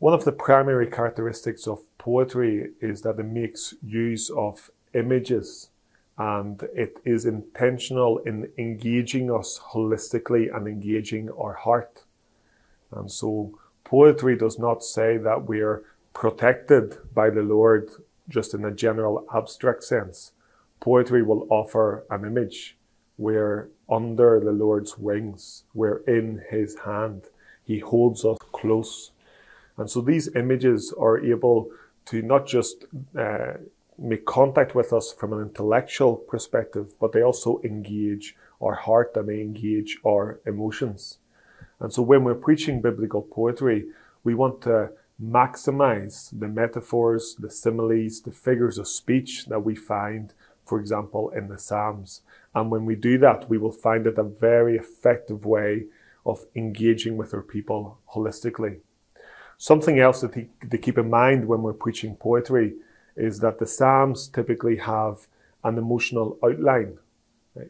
One of the primary characteristics of poetry is that it makes use of images, and it is intentional in engaging us holistically and engaging our heart. And so poetry does not say that we're protected by the Lord just in a general abstract sense. Poetry will offer an image. We're under the Lord's wings. We're in His hand. He holds us close. And so these images are able to not just make contact with us from an intellectual perspective, but they also engage our heart and they engage our emotions. And so when we're preaching biblical poetry, we want to maximize the metaphors, the similes, the figures of speech that we find, for example, in the Psalms. And when we do that, we will find it a very effective way of engaging with our people holistically. Something else to keep in mind when we're preaching poetry is that the Psalms typically have an emotional outline.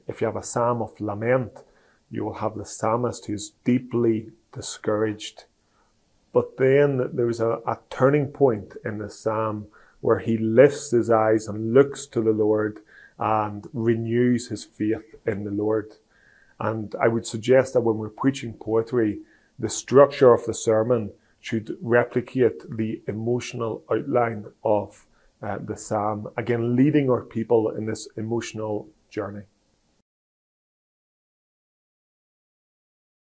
If you have a psalm of lament, you will have the psalmist who's deeply discouraged. But then there's a turning point in the psalm where he lifts his eyes and looks to the Lord and renews his faith in the Lord. And I would suggest that when we're preaching poetry, the structure of the sermon should replicate the emotional outline of the psalm, again leading our people in this emotional journey.